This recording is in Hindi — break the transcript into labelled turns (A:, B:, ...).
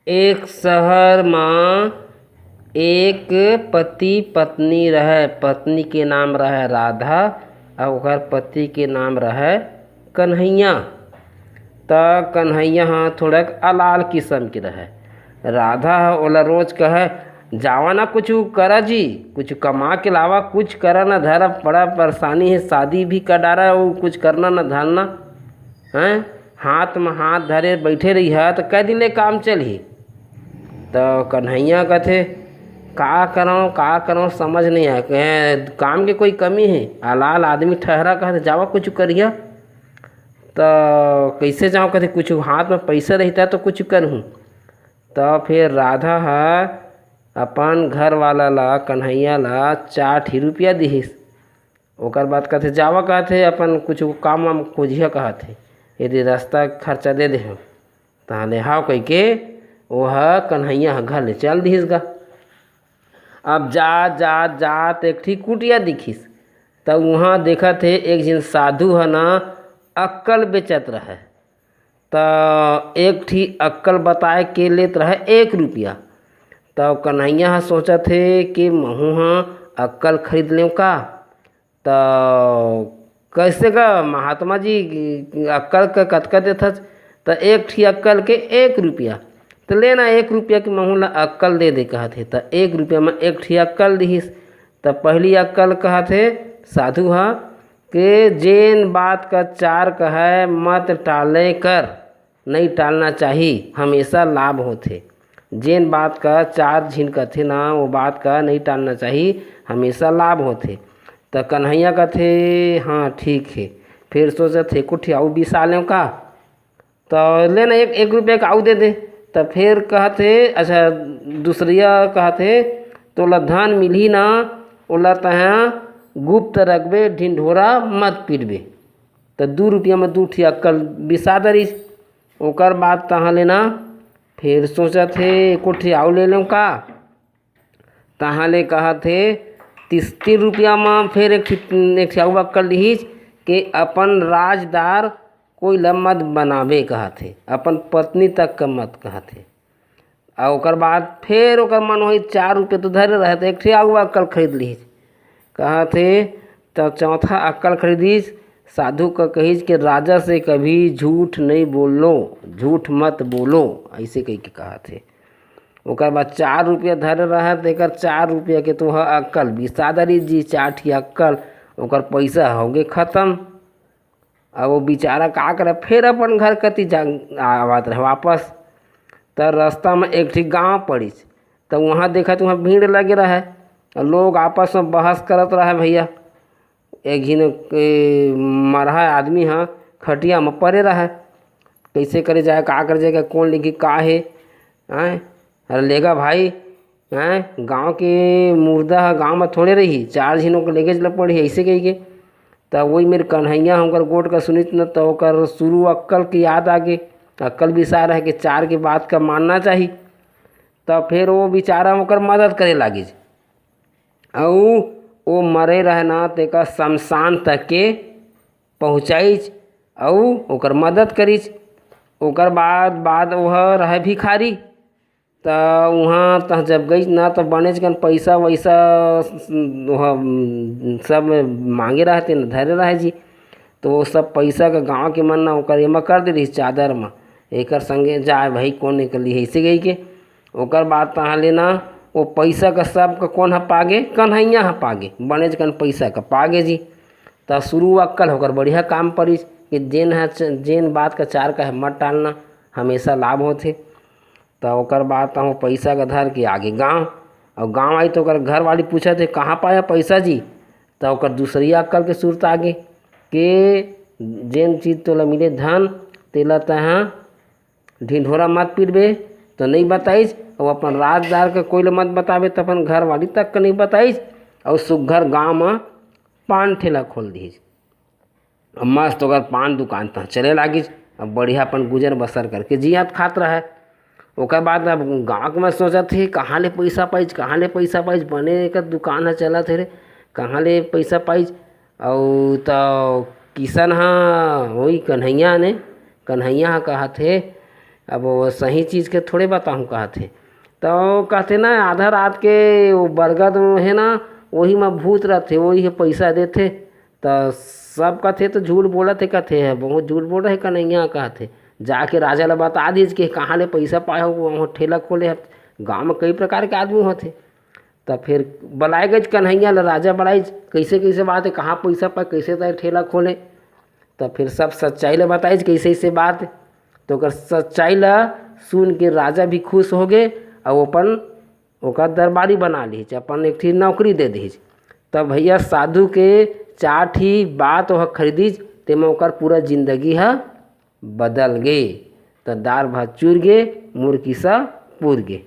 A: एक शहर में एक पति पत्नी रहे। पत्नी के नाम रहे राधा और ओकर पति के नाम रहे कन्हैया। त कन्हैया थोड़ा अलाल किस्म के रहे। राधा ओला रोज कहे जावा ना कुछ करा जी, कुछ कमा के लावा, कुछ करा ना धरा, बड़ा परेशानी है, शादी भी कर डारा और कुछ करना ना धरना हैं। हाथ में हाथ धरे बैठे रही है तो कै दिन ले काम चली। तो कन्हैया कहते का करो समझ नहीं आया, काम के कोई कमी है। अलाल आदमी ठहरा कहते जावा कुछ करिया। तो कैसे जाऊँ, कहते कुछ हाथ में पैसा रहता तो कुछ करूँ। तो फिर राधा है अपन घर वाला ला कन्हैया ला 4 रुपया दिहिस। ओकर बाद कहते जावा कहते अपन कुछ काम वाम खोजिया कहते, यदि रास्ता खर्चा दे दे हम ताले हाव कह के वह कन्हैया घर ले चल दिहिस गा। अब जात एक ठीक कुटिया दिखिस। तब वहाँ देखा थे एक जिन साधु है ना अक्कल बेचत रहे। तो एक ठी अक्कल बताए के लेत रहे 1 रुपया। तब कन्हैया सोचा थे कि महू अक्कल खरीद लें का। तो कैसे का महात्मा जी अक्कल का कतका देता। तो एक ठी अक्कल के 1 रुपया। तो लेना 1 रुपया के महू ला अक्कल दे दे कहते। तो 1 रुपया में एक ठी अक्कल दिहिस। तो पहली अक्कल कहते साधु हा के जेन बात का 4 कहे मत टाले कर, नहीं टालना चाहिए, हमेशा लाभ होते। जेन बात का 4 झिन कथे ना वो बात का नहीं टालना चाहिए, हमेशा लाभ होते। तो कन्हैया कहते हाँ ठीक है। फिर सोचते कुछ आऊ बिसा लें का। तो लेना 1 रुपया का आऊ दे दे। तो फिर कहते अच्छा दूसरिया कहते तोला धन मिली ना, ओला तहाँ गुप्त रखबे, ढिंढोरा मत पीटबे। तो 2 रुपया में 2 ठी अक्कल बिसा दरिस। ओकर बाद तहाँ लेना फिर सोचा थे कुछ आऊ ले लें का। तहाँ ले कहा थे 3 रुपया में फिर एक आऊ अक्कल लिहिस कि अपन राजदार कोई ला मत बनावे कहा थे, अपन पत्नी तक का मत कहा थे। और ओकर बाद फिर ओकर मन हो 4 रुपये तो धरे रहे तो एक ठी आऊ अक्कल खरीद लिहिस कहा थे। तो चौथा अक्कल खरीदिस। साधु का कहिस कि राजा से कभी झूठ नहीं बोलो, झूठ मत बोलो, ऐसे कह के कहा थे। ओकर बाद 4 रुपया धरे रहे तो एक 4 रुपया के तो अक्कल बिसा दरी जी, 4 ठी अक्कल। ओकर पैसा हो गए खत्म। अब वो बेचारा का करे फिर अपन घर कति आवत रहे वापस। तो रास्ता में एक ठी गाँव पड़िस। तो वहाँ देखा तो वहाँ भीड़ लगे रहे, लोग आपस में बहस करत रहे। भैया एक झिन मरहा आदमी हाँ खटिया में पड़े रहे, कैसे करे जाए, का कर जाएगा, कौन लेगी का है अरे लेगा भाई गांव के मुर्दा गांव में थोड़े रही, 4 झिनों को लेके चल पड़ी ऐसे कही के। तो वही मेरे कन्हैया होकर गोट का सुनित न तो होकर शुरू अक्कल की याद आ गई। अक्कल भी सार है कि 4 की बात का मानना चाहिए। तो फिर वो बेचारा होकर मदद करे लागी और वो मरे रहे ना तेका शमशान तक के पहुँचाइज और ओकर मदद करीज। ओकर बाद वह रहे भिखारी। तो वहाँ तह जब गई ना तो बनेज कन पैसा वैसा वह सब मांगे रहते न धरे रहे जी। तो वो सब पैसा का गांव के मन ना ओकर एमा कर दे रही चादर में, एकर संगे जाए भाई कौन निकली ऐसे गई के। ओकर बाद तहाँ लेना वो पैसा का सब का कौन है पागे, कन्हैया है पागे, बनेज कन पैसा का पागे जी। तो शुरू अक्कल होकर बढ़िया काम पड़ी कि जेन बात का 4 का है मत टालना, हमेशा लाभ होते। तो ओकर बाद तो पैसा का धर के आगे गांव, और गांव आई तो ओकर घर वाली पूछा थे कहाँ पाया पैसा जी। तो ओकर दूसरी अक्कल के सूरत आगे कि जेन चीज़ तोला मिले धन तेला तहाँ ढिंढोरा मत पीटबे तो नहीं बताइस, और अपन राजदार का कोई मत बतावे तो अपन घर वाली तक का नहीं बताइस। और सुघर गांव में पान ठेला खोल दीजिए, अब मस्त ओकर पान दुकान तक चले लागिस। अब बढ़िया अपन गुजर बसर करके जियात खात रहे। ओकर बाद अब गाँव में सोचा थे कहाँ ले पैसा पाइज, बने एक दुकान है चला थे रे, कहाँ ले पैसा पाइज। और तो किशन हाँ वही कन्हैया कहा थे अब वो सही चीज़ के थोड़े बताऊँ कहते। तो कहते ना आधा रात के वो बरगद में है ना वही में भूत रहते, वही है पैसा देते। तो सब कहते तो झूठ बोलत है, कहते है बहुत झूठ बोल रहे कन्हैया कहते। जाके राजा ला बता दीजिए कि कहाँ ले पैसा पाए हो, वहाँ ठेला खोले है। गाँव में कई प्रकार के आदमी होते। तब फिर बुलाए गए कन्हैया ला, राजा बुलाई कैसे कैसे बात है, कहाँ पैसा पाए, कैसे तारे ठेला खोले। तब फिर सब सच्चाई ला बताई कैसे ऐसे बात है। तो अगर सच्चाई ला सुन के राजा भी खुश हो गए और अपन ओका दरबारी बना ली, अपन एक ठीक नौकरी दे दी। तब भैया साधु के 4 ठी बात वह खरीदी, तेमें ओकर पूरा जिंदगी है बदल गए। तो दार भात चूर गे, मुर्गी सा पूर गे।